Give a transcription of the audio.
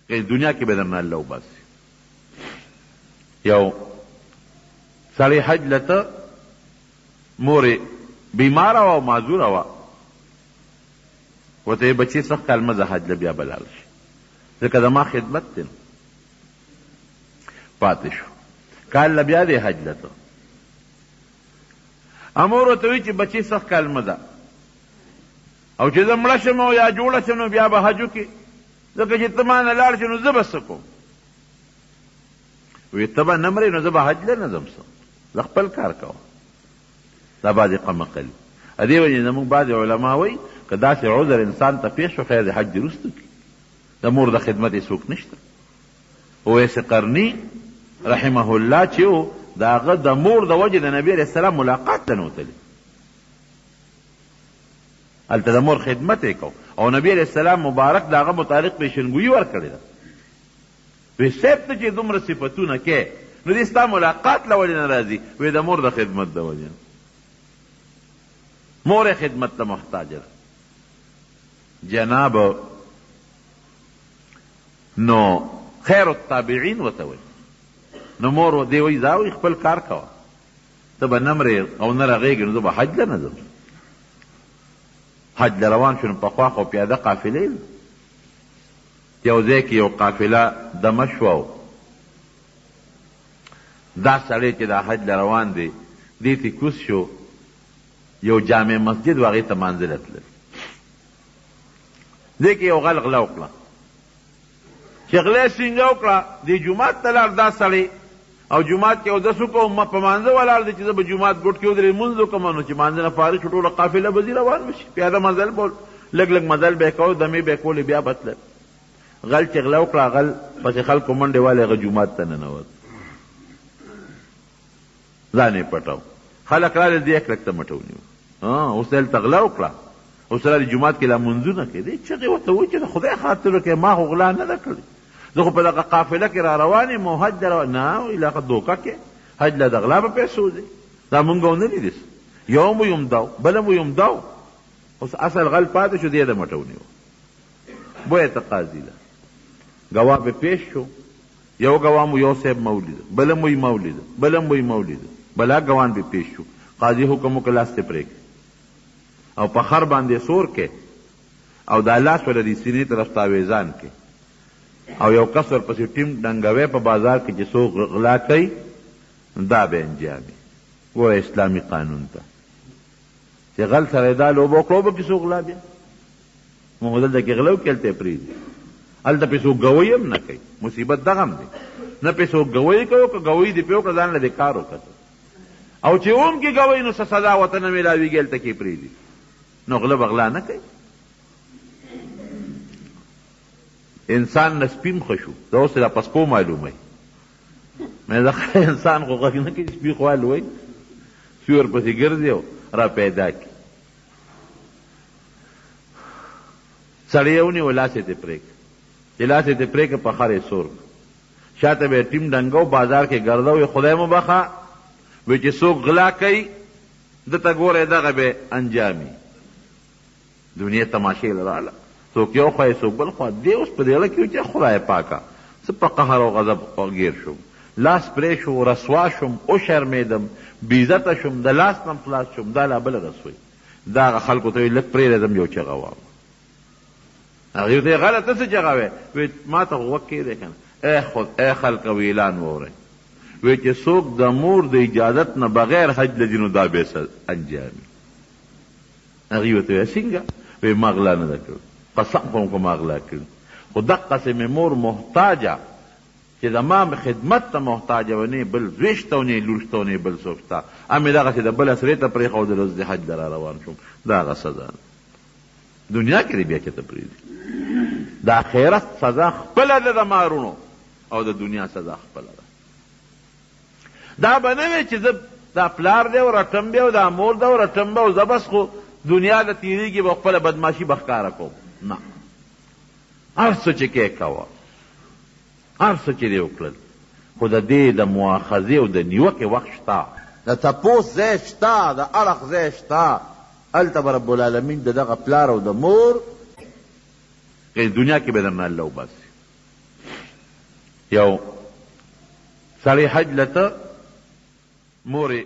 دنیا کې به درنه الله وباسي. یو سړی حج لته مورې بیماره وه او معذوره وه، ورته یې بچې سخت کال مه ځه حج له بیا به لاړ شي، ځکه زما خدمت دی. پاتې شو کال له بیا دی حج لته، امور ورته وایي چې بچې سخت کال مه ځه، او چې زه مړه شم او یا جوړه شم نو بیا به حج وکړې، ځکه چې ته ما نه لاړ شې نو زه به څه کوم؟ وی ته به نه مرې نو زه به حج له نه ځم، زه خپل کار کوم. دا بعضې قمقلي دې وجې زموږ بعضې علما وایي که داسې عذر انسان ته پیښ شو خیر د حج وروسته کړي، د مور د خدمت یې څوک نشته. اویس قرني رحمه الله چې و د هغه د مور د وجې د نبي علیه السلام ملاقات ته نوتلی، هلته د مور خدمت یې کو او نبی علیه السلام مبارک د هغه متعلق پیشنګویي ورکړې ده. وی صاحب ته چې دومره صفتونه کې نو دې ستا ملاقات له ولې نه راځي؟ وی د مور د خدمت د وجې نه، مور خدمت ته محتاجه ده. جناب نو خیر التابعین ورته وایي، نو مور دې وایي دا وایي خپل کار کوه، ته به نه مرې او نه رغېږې نو زه به حج له نه ځم. حج له روان شو نو په خوا خو پیاده قافلې یو ځای کې یو قافله دمه شوه، دا سړی چې دا حج له روان دی دې ته کوز شو، یو جامع مسجد و هغې ته مانځله تلل، دې کې یو غل غله وکړه، چې غله سینګه وکړه دې جومات ته لاړ دا سړی، او جومات کې اودس وکړو ما په مانځه ولاړ دی چې زه به جومات ګوټ کې ودرې لمونځ وکړم، نو چې مانځه نه فارغ شو ټوله قافله به ځي روان به شي، پیاده مزل به لږ لږ مزل به یې کوو، دمې به یې کولې بیا به تلل. غل چې غله وکړه غل پسې خلکو منډې والې هغه جومات ته ننوت، ځان یې پټاو، خلک راغلل دې یک لک ته مټه ونیو، اوس دلته غله وکړه، اوس راځي جومات کې لا منځونه کوي، دې چغې ورته وایي چې د خدای خاطر وکړې ما خو غلا نه ده کړې، زه خو په دغه قافله کې را روان یم او حج له روان نه وایي لکه دوکه کې حج له د غلا په پیسو دی، دا مونږ ونه لیدس، یو مو یم داو بله مو یم داو، اوس اصل غل پاتې شو دې د مټه ونیو. بویه ته قاضي ده ګواه به پیش شو، یو ګواه مو یو صاحب مولیده، بله مو یې مولیده، بله مو یې مولیده، بلا ګوان به پیش شو، قاضي حکم وکړ لاس ته پرېږدي او په خر باندې سور کې او دا لاس ولې د سینې طرف تاویزان کې، او یو کس ورپسې ټیم ډنګوی په بازار کې چې څوک غلا کوي دا به انجامي. وایه اسلامي قانون ته چې غل سره دا لوبه وکړو به کې څوک غلا بیا مونږ دلته کې غلا وکړي هلته یې پرېږدي، هلته پې څوک ګوی هم نه کوي، مصیبت دغه هم دی، نه پې څوک ګوی کوي که ګوی دې پې وکړه ځان له دې کار وکړه، او چې هم کې ګوی نو څه سزا ورته نه میلاویږي هلته کې یې پرېږدي، نو غله به غلا نه کوي. انسان نه سپین ښه شو، دا اوس را پسکو معلوموي، مې انسان خو غږ نه کوي، سپي خو حال وایي سپي ورپسې ګرځي او را پیدا کړي. سړی یې ونیو لاس یې ترې پرېږده، چې لاس یې ترې پرېږده په خر یې سور شاته به یې ټیم ډنګو بازار کې ګرده وي خدای مو بخه، وی چې څوک غلا کوي دته ګوره دغه به انجامي. دنیا تماشې له راله، څوک یو خوا څوک بل خوا، دې اوس په دې غله کې چې خدای پاکه څه په قهر او غضب گیر شوم، لاس پرې شو، رسوا شوم، او شرمېدم، بېعزته شوم، د لاس نه خلاص شوم، دا لا بله رسوي. دا هغه خلکو ته وایي لږ پرېږدم یو چغه واوره، هغې ته یې غله ته څه چغه وی؟ وی ما ته خو غوږ کېدی که نه، ای خلقه اعلان واورئ، وی چې څوک د مور د اجازت نه بغیر حج له ځي نو دا به انجامي. هغې ورته ویل څنګه؟ وی ما غلا نه ده کړې، قسم کوم که ما غلا کړې، خو دقسې مې مور محتاجه چې زما خدمت ته محتاجه و نه بل زوی شته و نه لور شته و نه بل څوک شته، امې دغسې د بل اسرې ته پرېښودل اوس د حج له را روان شوم، دا هغه سزا ده. دنیا کې دې بیا چېرته پرېږدي، د آخرت سزا خپله ده د مارونو او د دنیا سزا خپله ده. دا به نه وی چې زه دا پلار دی او رټم بیا او دا مور ده او رټم به او زه بس خو دنیا د تېرېږي به خپله بدماشي به ښکاره کوم، نه، هر څه چې کې کوه، هر څه چې دې وکړل، خو د دې د مؤاخذې او د نیوکې وخت شته، د تپوس ځای شته، د اړخ ځای شته، هلته به رب العالمین د دغه پلار او د مور دنیا کې به درنه الله وباسي. یو سړی حج لته مورې